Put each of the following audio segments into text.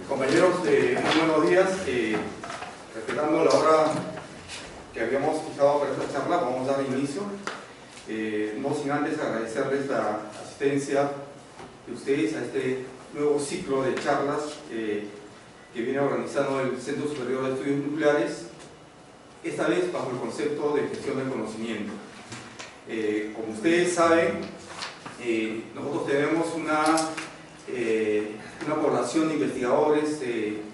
Compañeros, muy buenos días. Respetando la hora que habíamos fijado para esta charla, vamos a dar inicio. No sin antes agradecerles la asistencia de ustedes a este nuevo ciclo de charlas que viene organizando el Centro Superior de Estudios Nucleares, esta vez bajo el concepto de gestión del conocimiento. Como ustedes saben, nosotros tenemos una población de investigadores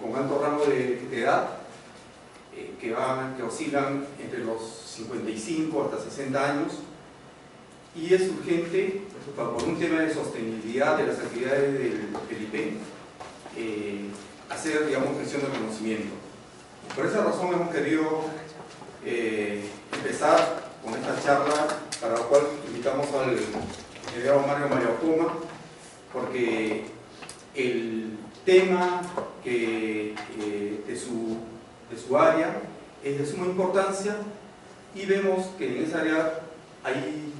con alto rango de edad que oscilan entre los 55 hasta 60 años, y es urgente, por un tema de sostenibilidad de las actividades del IPEN, hacer, digamos, gestión del conocimiento. Por esa razón hemos querido empezar con esta charla, para la cual invitamos al ingeniero Mario Mariapoma, porque el tema de su área es de suma importancia, y vemos que en esa área hay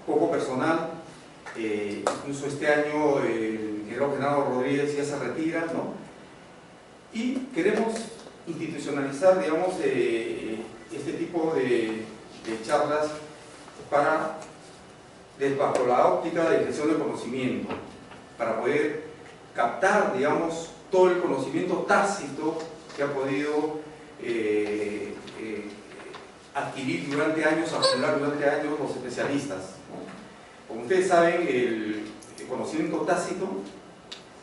poco personal. Incluso este año el ingeniero Genaro Rodríguez ya se retira, ¿no? Y queremos institucionalizar, digamos, este tipo de charlas bajo la óptica de gestión del conocimiento, para poder captar, digamos, todo el conocimiento tácito que ha podido adquirir durante años, acumular durante años los especialistas, ¿no? Como ustedes saben, el conocimiento tácito,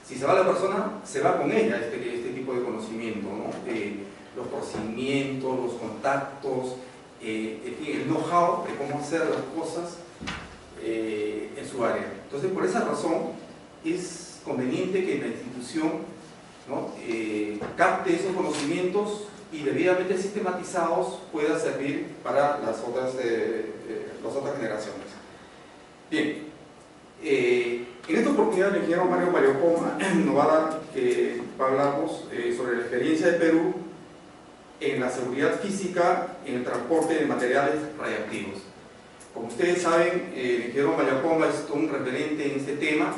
si se va la persona, se va con ella este tipo de conocimiento, ¿no? Los procedimientos, los contactos, el know-how de cómo hacer las cosas en su área. Entonces, por esa razón, es conveniente que la institución, ¿no?, capte esos conocimientos y debidamente sistematizados pueda servir para las otras generaciones. Bien, en esta oportunidad el ingeniero Mario Mariapoma nos va a hablarnos sobre la experiencia de Perú en la seguridad física en el transporte de materiales radiactivos. Como ustedes saben, el ingeniero Mariapoma es un referente en este tema.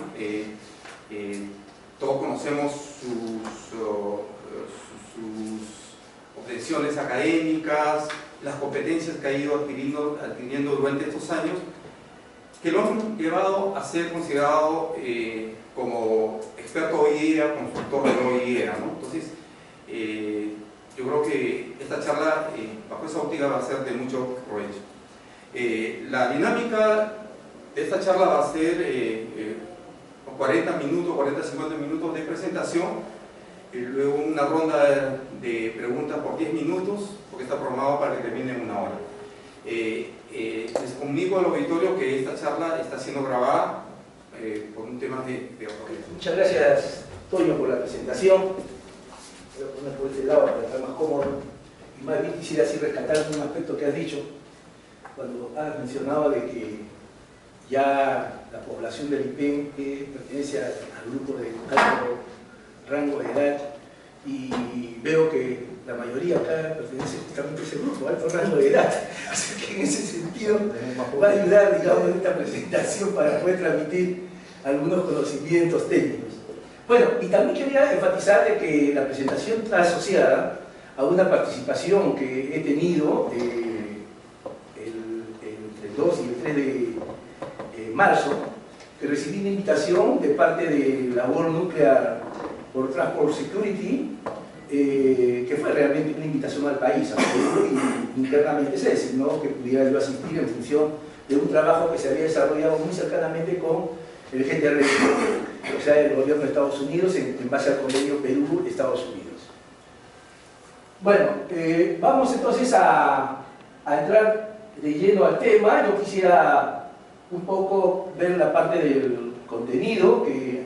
Todos conocemos sus obtenciones académicas, las competencias que ha ido adquiriendo durante estos años, que lo han llevado a ser considerado como experto OIEA, consultor de OIEA, ¿no? Entonces, yo creo que esta charla, bajo esa óptica, va a ser de mucho provecho. La dinámica de esta charla va a ser 40 minutos, 40-50 minutos de presentación, y luego una ronda de preguntas por 10 minutos, porque está programado para que termine en una hora. Les comunico al auditorio que esta charla está siendo grabada por un tema de autoridad. Muchas gracias, Toño, por la presentación. Voy a poner por este lado para estar más cómodo. Y más bien quisiera así rescatar un aspecto que has dicho, cuando has mencionado de que ya la población del IPEN pertenece al grupo de alto rango de edad, y veo que la mayoría acá pertenece justamente a ese grupo, alto rango de edad. Así que en ese sentido va a ayudar, digamos, esta presentación para poder transmitir algunos conocimientos técnicos. Bueno, y también quería enfatizar de que la presentación está asociada a una participación que he tenido entre el 2 y el 3 de marzo, que recibí una invitación de parte de la World Nuclear for Transport Security, que fue realmente una invitación al país, y internamente se designó que pudiera yo asistir en función de un trabajo que se había desarrollado muy cercanamente con el GTR, o sea, el gobierno de Estados Unidos, en base al convenio Perú-Estados Unidos. Bueno, vamos entonces a entrar de lleno al tema. Yo quisiera un poco ver la parte del contenido, y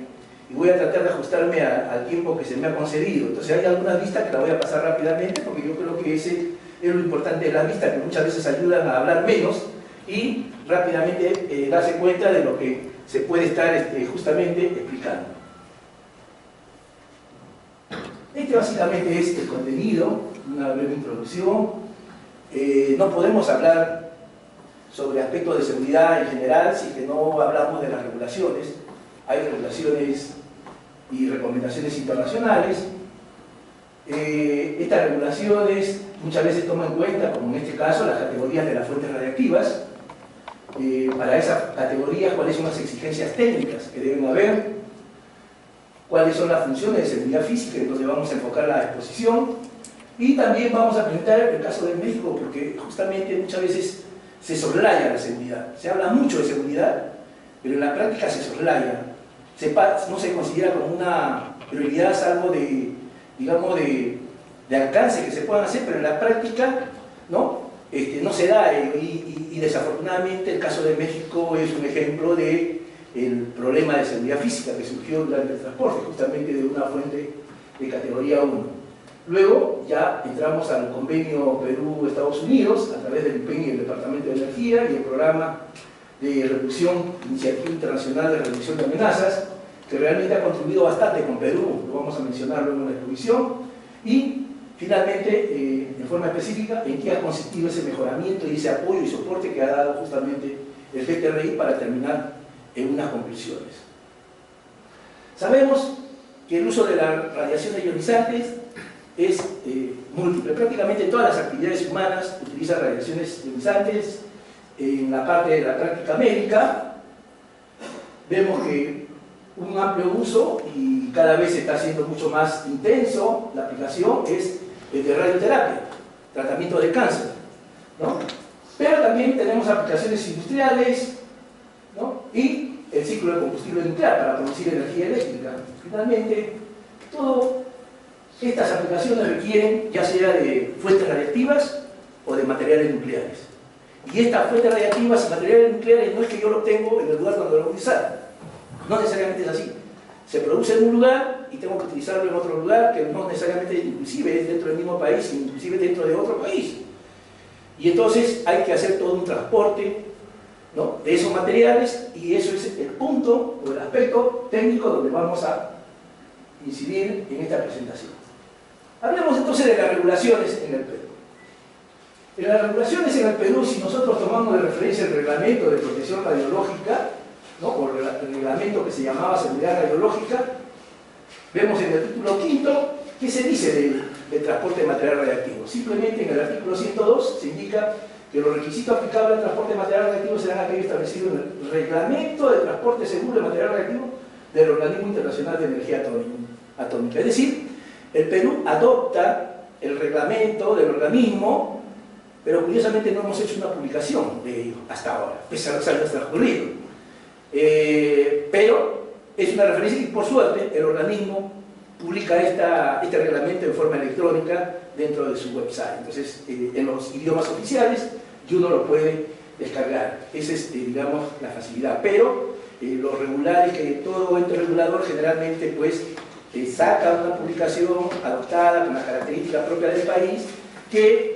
voy a tratar de ajustarme al tiempo que se me ha concedido. Entonces hay algunas vistas que las voy a pasar rápidamente, porque yo creo que ese es lo importante de las vistas, que muchas veces ayudan a hablar menos y rápidamente darse cuenta de lo que se puede estar justamente explicando. Este básicamente es el contenido, una breve introducción. No podemos hablar sobre aspectos de seguridad en general si que no hablamos de las regulaciones. Hay regulaciones y recomendaciones internacionales. Estas regulaciones muchas veces toman en cuenta, como en este caso, las categorías de las fuentes radiactivas. Para esas categorías, cuáles son las exigencias técnicas que deben haber, cuáles son las funciones de seguridad física, en donde vamos a enfocar la exposición. Y también vamos a presentar el caso de México, porque justamente muchas veces se soslaya la seguridad. Se habla mucho de seguridad, pero en la práctica se soslaya. No se considera como una prioridad, salvo de, digamos, de alcance que se puedan hacer, pero en la práctica no se da. Y desafortunadamente el caso de México es un ejemplo del problema de seguridad física que surgió durante el transporte, justamente de una fuente de categoría 1. Luego ya entramos al convenio Perú-Estados Unidos a través del PEN y el Departamento de Energía y el programa de reducción, Iniciativa Internacional de Reducción de Amenazas, que realmente ha contribuido bastante con Perú, lo vamos a mencionar luego en la exposición. Y finalmente, en forma específica, en qué ha consistido ese mejoramiento y ese apoyo y soporte que ha dado justamente el GTRI para terminar en unas conclusiones. Sabemos que el uso de las radiaciones ionizantes es múltiple. Prácticamente todas las actividades humanas utilizan radiaciones ionizantes. En la parte de la práctica médica vemos que un amplio uso, y cada vez se está haciendo mucho más intenso la aplicación, es el de radioterapia, tratamiento de cáncer, ¿no? Pero también tenemos aplicaciones industriales, ¿no? Y el ciclo de combustible nuclear para producir energía eléctrica. Finalmente, todas estas aplicaciones requieren ya sea de fuentes radiactivas o de materiales nucleares. Y estas fuentes radiactivas y materiales nucleares no es que yo lo obtengo en el lugar donde lo voy a utilizar. No necesariamente es así. Se produce en un lugar y tengo que utilizarlo en otro lugar, que no necesariamente inclusive es dentro del mismo país, inclusive dentro de otro país. Y entonces hay que hacer todo un transporte, ¿no?, de esos materiales, y eso es el punto o el aspecto técnico donde vamos a incidir en esta presentación. Hablemos entonces de las regulaciones en el Perú. En las regulaciones en el Perú, si nosotros tomamos de referencia el reglamento de protección radiológica, ¿no?, o el reglamento que se llamaba seguridad radiológica, vemos en el título 5 qué se dice del transporte de material radiactivo. Simplemente en el artículo 102 se indica que los requisitos aplicables al transporte de material radiactivo serán aquellos establecidos en el reglamento de transporte seguro de material radiactivo del Organismo Internacional de Energía Atómica. Es decir, el Perú adopta el reglamento del organismo, pero curiosamente no hemos hecho una publicación de ello hasta ahora, pese a los años transcurridos. Pero es una referencia y, por suerte, el organismo publica este reglamento en forma electrónica dentro de su website. Entonces, en los idiomas oficiales, y uno lo puede descargar. Esa es, digamos, la facilidad. Pero los regulares, que todo ente regulador generalmente pues saca una publicación adoptada con las características propias del país que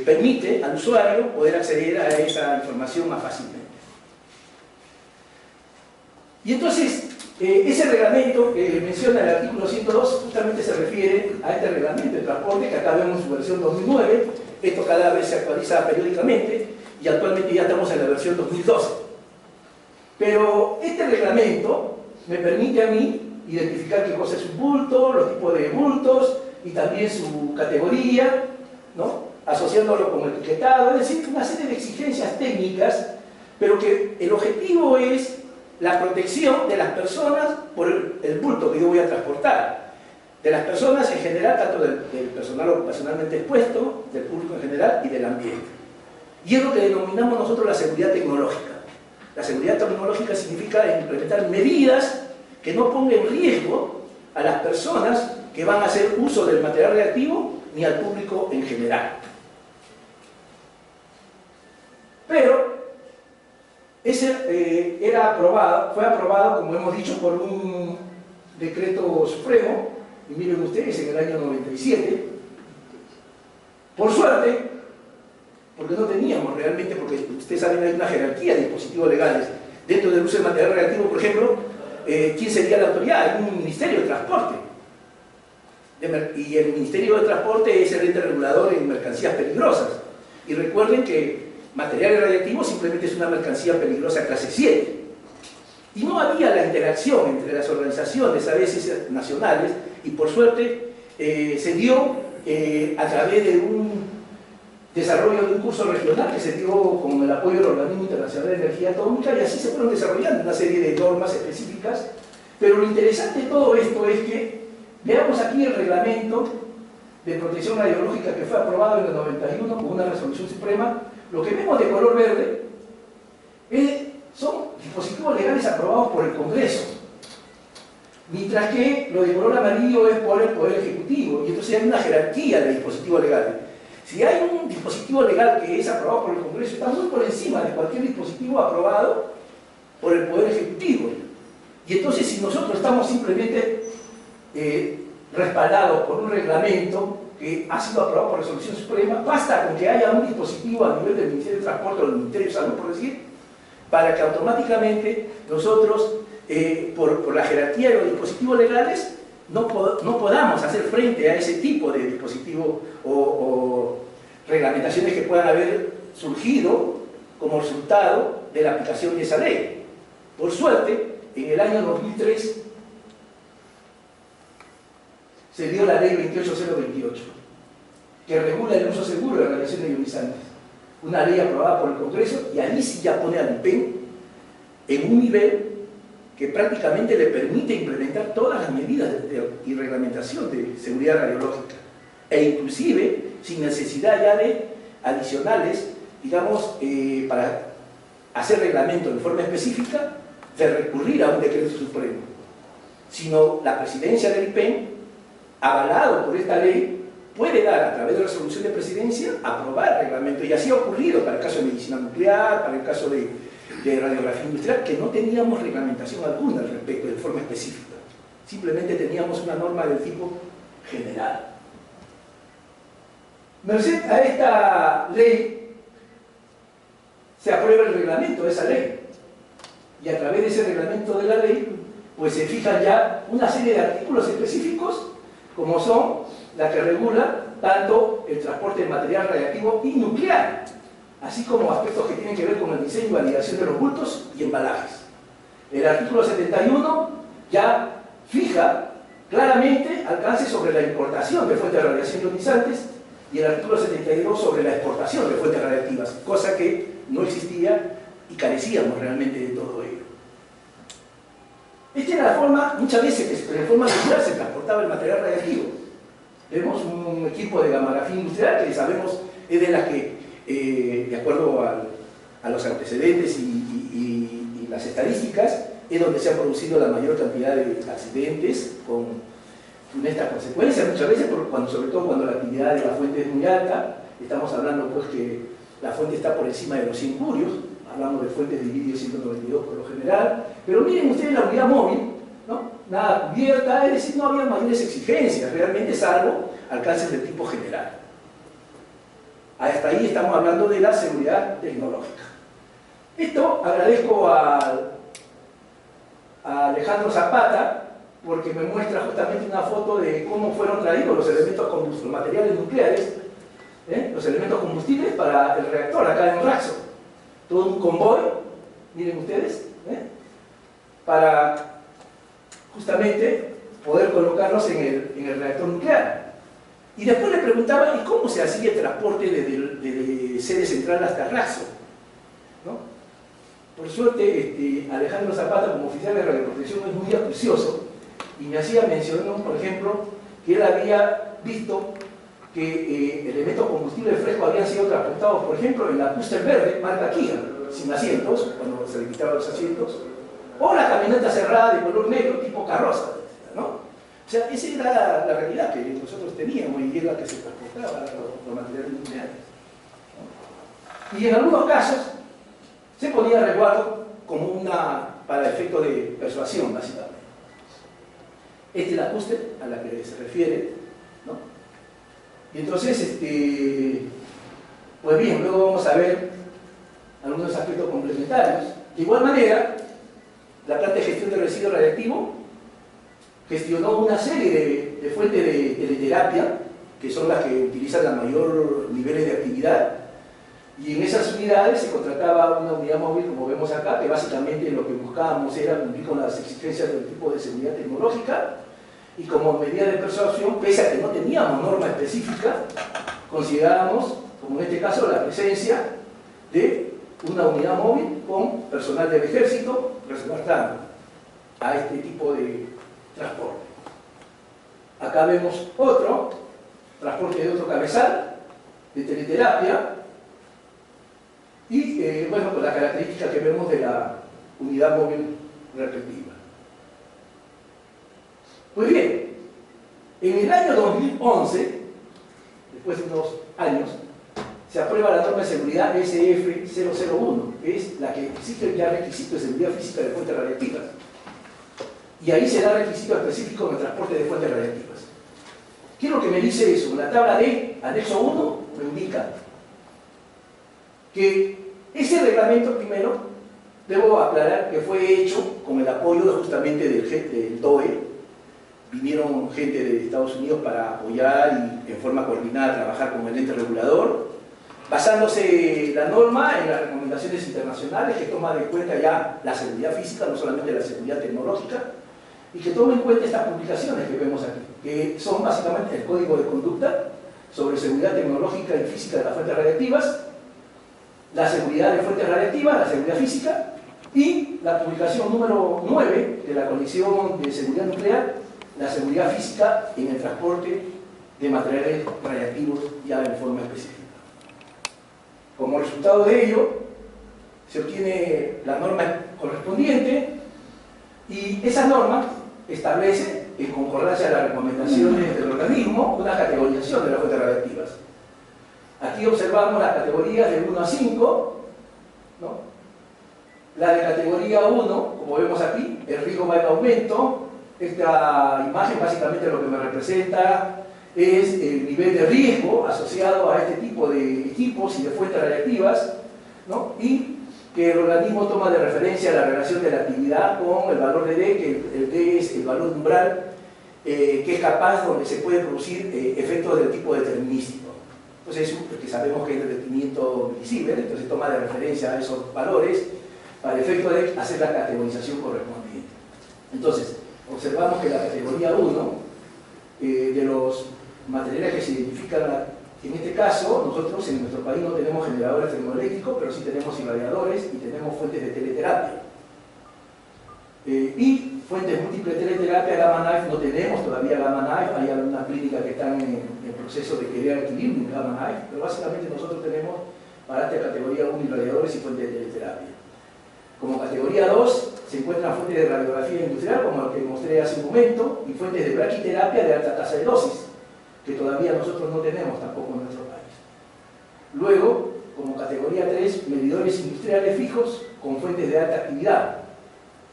permite al usuario poder acceder a esa información más fácilmente. Y entonces, ese reglamento que menciona el artículo 102 justamente se refiere a este reglamento de transporte, que acá vemos su versión 2009. Esto cada vez se actualiza periódicamente y actualmente ya estamos en la versión 2012. Pero este reglamento me permite a mí identificar qué cosa es un bulto, los tipos de bultos y también su categoría, ¿no?, asociándolo con el etiquetado, es decir, una serie de exigencias técnicas, pero que el objetivo es la protección de las personas por el bulto que yo voy a transportar. De las personas en general, tanto del personal ocupacionalmente expuesto, del público en general y del ambiente. Y es lo que denominamos nosotros la seguridad tecnológica. La seguridad tecnológica significa implementar medidas que no pongan en riesgo a las personas que van a hacer uso del material reactivo ni al público en general. Pero ese fue aprobado, como hemos dicho, por un decreto supremo, y miren ustedes, en el año 97. Por suerte, porque no teníamos realmente, porque ustedes saben, hay una jerarquía de dispositivos legales. Dentro del uso de material reactivo, por ejemplo, ¿quién sería la autoridad? Hay un Ministerio de Transporte. Y el Ministerio de Transporte es el ente regulador en mercancías peligrosas. Y recuerden que materiales radiactivos simplemente es una mercancía peligrosa clase 7. Y no había la interacción entre las organizaciones, a veces nacionales, y por suerte se dio a través de un desarrollo de un curso regional que se dio con el apoyo del Organismo Internacional de Energía Atómica, y así se fueron desarrollando una serie de normas específicas. Pero lo interesante de todo esto es que veamos aquí el reglamento de protección radiológica que fue aprobado en el 91 con una resolución suprema. Lo que vemos de color verde son dispositivos legales aprobados por el Congreso, mientras que lo de color amarillo es por el Poder Ejecutivo, y entonces hay una jerarquía de dispositivos legales. Si hay un dispositivo legal que es aprobado por el Congreso, está muy por encima de cualquier dispositivo aprobado por el Poder Ejecutivo. Y entonces, si nosotros estamos simplemente respaldados por un reglamento que ha sido aprobado por resolución suprema, basta con que haya un dispositivo a nivel del Ministerio de Transporte o del Ministerio de Salud, por decir, para que automáticamente nosotros, por la jerarquía de los dispositivos legales, no podamos hacer frente a ese tipo de dispositivos o reglamentaciones que puedan haber surgido como resultado de la aplicación de esa ley. Por suerte, en el año 2003 se dio la ley 28028, que regula el uso seguro de radiaciones ionizantes. Una ley aprobada por el Congreso, y allí sí ya pone al IPEN en un nivel que prácticamente le permite implementar todas las medidas y reglamentación de seguridad radiológica, e inclusive sin necesidad ya de adicionales, digamos, para hacer reglamento de forma específica, de recurrir a un decreto supremo, sino la presidencia del IPEN, avalado por esta ley, puede dar a través de resolución de presidencia, aprobar reglamento, y así ha ocurrido para el caso de medicina nuclear, para el caso de radiografía industrial, que no teníamos reglamentación alguna al respecto de forma específica, simplemente teníamos una norma del tipo general. Merced a esta ley se aprueba el reglamento de esa ley, y a través de ese reglamento de la ley pues se fijan ya una serie de artículos específicos, como son la que regula tanto el transporte de material radiactivo y nuclear, así como aspectos que tienen que ver con el diseño y validación de los bultos y embalajes. El artículo 71 ya fija claramente alcance sobre la importación de fuentes de radiación ionizantes, y el artículo 72 sobre la exportación de fuentes radiactivas, cosa que no existía y carecíamos realmente de todo ello. Esta era la forma, muchas veces, que de forma regular se transportaba el material radiactivo. Vemos un equipo de gamografía industrial que sabemos es de la que, de acuerdo a los antecedentes y las estadísticas, es donde se ha producido la mayor cantidad de accidentes con esta consecuencia, muchas veces, sobre todo cuando la actividad de la fuente es muy alta. Estamos hablando pues que la fuente está por encima de los 100 curios, hablamos de fuentes de iridio 192 por lo general, pero miren ustedes la unidad móvil, ¿no? Nada cubierta, es decir, no había mayores exigencias realmente, salvo alcances del tipo general. Hasta ahí estamos hablando de la seguridad tecnológica. Esto agradezco a Alejandro Zapata, porque me muestra justamente una foto de cómo fueron traídos los elementos combustibles, los materiales nucleares, los elementos combustibles para el reactor acá en Raxo. Todo un convoy, miren ustedes, para justamente poder colocarlos en el reactor nuclear. Y después le preguntaba, ¿y cómo se hacía el transporte desde sede central hasta Raxo? ¿No? Por suerte, Alejandro Zapata, como oficial de radioprotección, es muy acucioso, y me hacía mencionar, por ejemplo, que él había visto que elementos combustibles frescos habían sido transportados, por ejemplo, en la Custer verde, marca Kia, sin asientos, cuando se le quitaban los asientos, o la camioneta cerrada de color negro, tipo carroza, ¿no? O sea, esa era la realidad que nosotros teníamos, y es la que se transportaba los materiales nucleares, ¿no? Y en algunos casos se ponía resguardo como para efecto de persuasión, básicamente. Esta es la Custer a la que se refiere, ¿no? Y entonces, pues bien, luego vamos a ver algunos aspectos complementarios. De igual manera, la planta de gestión de residuos radiactivos gestionó una serie de fuentes de teleterapia, que son las que utilizan la mayor niveles de actividad, Y en esas unidades se contrataba una unidad móvil, como vemos acá, que básicamente lo que buscábamos era cumplir con las exigencias del tipo de seguridad tecnológica, y como medida de persuasión, pese a que no teníamos norma específica, considerábamos, como en este caso, la presencia de una unidad móvil con personal del ejército resguardando a este tipo de transporte. Acá vemos otro, transporte de otro cabezal, de teleterapia, y bueno, con la característica que vemos de la unidad móvil respectiva. Pues bien, en el año 2011, después de unos años, se aprueba la norma de seguridad SF001, que es la que exige ya requisitos de seguridad física de fuentes radiactivas. Y ahí se da requisito específico en el transporte de fuentes radiactivas. ¿Qué es lo que me dice eso? La tabla D, anexo 1, me indica que ese reglamento, primero, debo aclarar que fue hecho con el apoyo justamente del DOE. Vinieron gente de Estados Unidos para apoyar y en forma coordinada trabajar con el ente regulador, basándose la norma en las recomendaciones internacionales que toma de cuenta ya la seguridad física, no solamente la seguridad tecnológica, y que tome en cuenta estas publicaciones que vemos aquí, que son básicamente el Código de Conducta sobre seguridad tecnológica y física de las fuentes radiactivas, la seguridad de fuentes radiactivas, la seguridad física, y la publicación número 9 de la Comisión de Seguridad Nuclear, la seguridad física en el transporte de materiales radiactivos ya en forma específica. Como resultado de ello, se obtiene la norma correspondiente y esa norma establece, en concordancia a las recomendaciones del organismo, una categorización de las fuentes radiactivas. Aquí observamos las categorías del 1 a 5, ¿no? La de categoría 1, como vemos aquí, el riesgo va en aumento. Esta imagen básicamente lo que me representa es el nivel de riesgo asociado a este tipo de equipos y de fuentes radiactivas, ¿no? Y que el organismo toma de referencia la relación de la actividad con el valor de D, que el D es el valor umbral que es capaz donde se puede producir efectos del tipo determinístico. Entonces, porque sabemos que es el rendimiento visible, entonces toma de referencia a esos valores para el efecto de hacer la categorización correspondiente. Entonces, observamos que la categoría 1 de los materiales que se identifican, en este caso, nosotros en nuestro país no tenemos generadores termoeléctricos, pero sí tenemos irradiadores y tenemos fuentes de teleterapia. Y fuentes múltiples de teleterapia, gamma knife, no tenemos todavía gamma knife, hay algunas clínicas que están en proceso de querer adquirir un gamma knife, pero básicamente nosotros tenemos para esta categoría 1 irradiadores y fuentes de teleterapia. Como categoría 2 se encuentran fuentes de radiografía industrial, como lo que mostré hace un momento, y fuentes de braquiterapia de alta tasa de dosis, que todavía nosotros no tenemos tampoco en nuestro país. Luego, como categoría 3, medidores industriales fijos con fuentes de alta actividad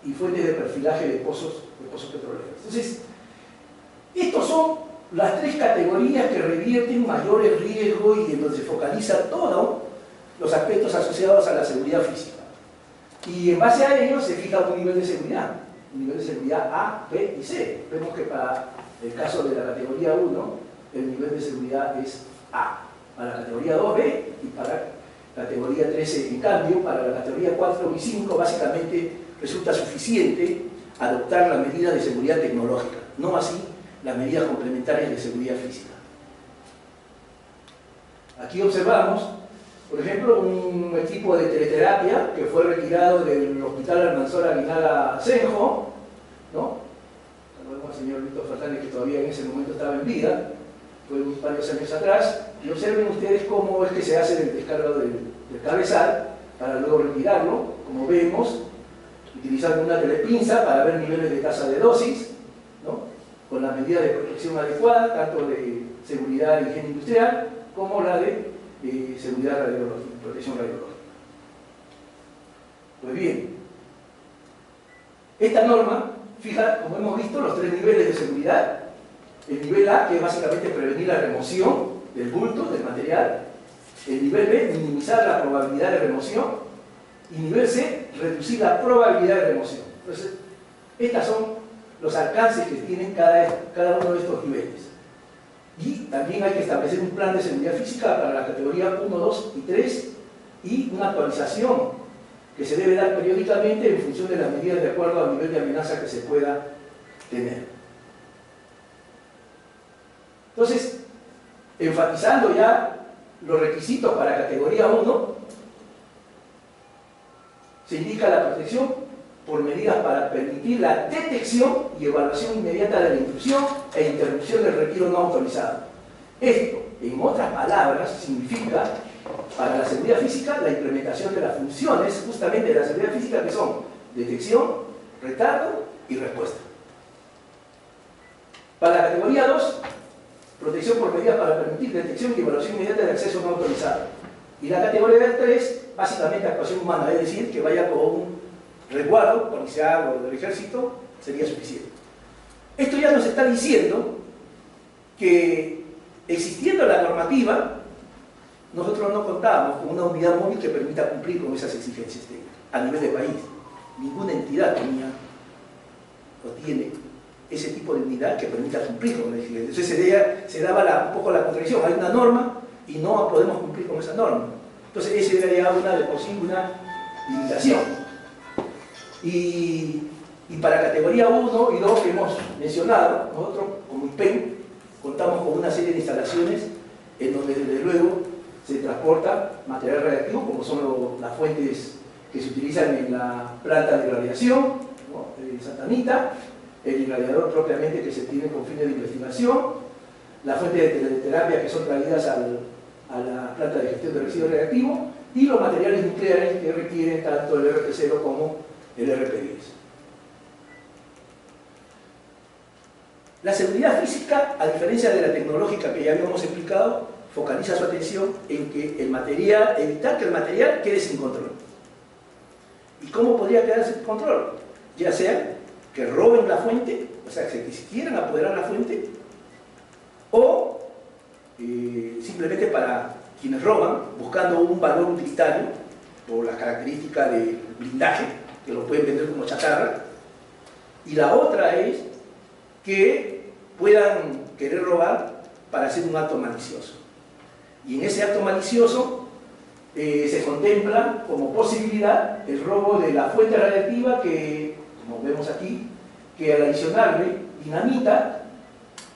y fuentes de perfilaje de pozos petroleros. Entonces, estos son las tres categorías que revierten mayores riesgos y en donde se focaliza todos los aspectos asociados a la seguridad física. Y en base a ello se fija un nivel de seguridad A, B y C. Vemos que para el caso de la categoría 1, el nivel de seguridad es A. Para la categoría 2, B, y para la categoría 13, en cambio, para la categoría 4 y 5, básicamente resulta suficiente adoptar las medidas de seguridad tecnológica, no así las medidas complementarias de seguridad física. Aquí observamos, por ejemplo, un equipo de teleterapia que fue retirado del Hospital Almanzora Aguinaga Senjo, ¿no? Saludamos al señor Víctor Fernández, que todavía en ese momento estaba en vida, fue varios años atrás, y observen ustedes cómo es que se hace el descargo del cabezal para luego retirarlo, como vemos, utilizando una telepinza para ver niveles de tasa de dosis, ¿no? Con las medidas de protección adecuada, tanto de seguridad y higiene industrial, como la de seguridad radiológica, protección radiológica. Pues bien, esta norma fija, como hemos visto, los tres niveles de seguridad. El nivel A, que es básicamente prevenir la remoción del bulto, del material. El nivel B, minimizar la probabilidad de remoción. Y nivel C, reducir la probabilidad de remoción. Entonces, estos son los alcances que tienen cada uno de estos niveles. Y también hay que establecer un plan de seguridad física para la categoría 1, 2 y 3 y una actualización que se debe dar periódicamente en función de las medidas de acuerdo al nivel de amenaza que se pueda tener. Entonces, enfatizando ya los requisitos para categoría 1, se indica la protección por medidas para permitir la detección y evaluación inmediata de la intrusión e interrupción del retiro no autorizado. Esto, en otras palabras, significa para la seguridad física la implementación de las funciones justamente de la seguridad física, que son detección, retardo y respuesta. Para la categoría 2, protección por medidas para permitir detección y evaluación inmediata de acceso no autorizado. Y la categoría 3, básicamente actuación humana, es decir, que vaya con un resguardo policial o del ejército, sería suficiente. Esto ya nos está diciendo que, existiendo la normativa, nosotros no contábamos con una unidad móvil que permita cumplir con esas exigencias técnicas a nivel de país. Ninguna entidad tenía o tiene ese tipo de unidad que permita cumplir con la exigencia. Entonces se daba un poco la contradicción. Hay una norma y no podemos cumplir con esa norma. Entonces ese era ya de por sí una limitación. Y para categoría 1 y 2 que hemos mencionado, nosotros como IPEN contamos con una serie de instalaciones en donde desde luego se transporta material radiactivo, como son las fuentes que se utilizan en la planta de radiación, ¿no? Santa Anita, el irradiador propiamente que se tiene con fines de investigación, las fuentes de teleterapia que son traídas a la planta de gestión de residuos radiactivos y los materiales nucleares que requieren tanto el RP0 como el RP10. La seguridad física, a diferencia de la tecnológica que ya habíamos explicado, focaliza su atención en que evitar que el material quede sin control. ¿Y cómo podría quedar sin control? Ya sea que roben la fuente, o sea, que si quieran apoderar la fuente, o simplemente para quienes roban, buscando un valor utilitario, por las características de blindaje, que lo pueden vender como chatarra, y la otra es que puedan querer robar para hacer un acto malicioso. Y en ese acto malicioso se contempla como posibilidad el robo de la fuente radiactiva que, como vemos aquí, que al adicionarle dinamita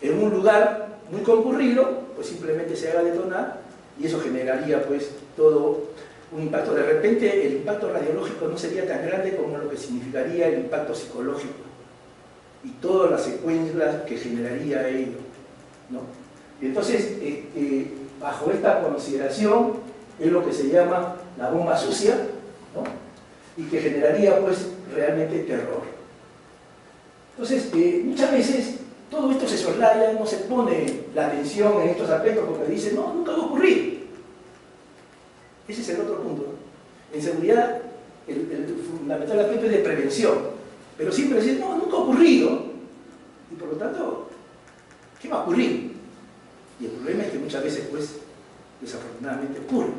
en un lugar muy concurrido, pues simplemente se haga detonar y eso generaría pues todo un impacto. De repente el impacto radiológico no sería tan grande como lo que significaría el impacto psicológico y todas las secuencias que generaría ello, ¿no? Y entonces, bajo esta consideración es lo que se llama la bomba sucia, ¿no? Y que generaría pues realmente terror. Entonces, muchas veces todo esto se soslaya, no se pone la atención en estos aspectos porque dicen, no, nunca va a ocurrir. Ese es el otro punto, ¿no? En seguridad, el fundamental aspecto es de prevención, pero siempre dicen, no, nunca ha ocurrido, y por lo tanto, ¿qué va a ocurrir? Y el problema es que muchas veces, pues, desafortunadamente ocurre.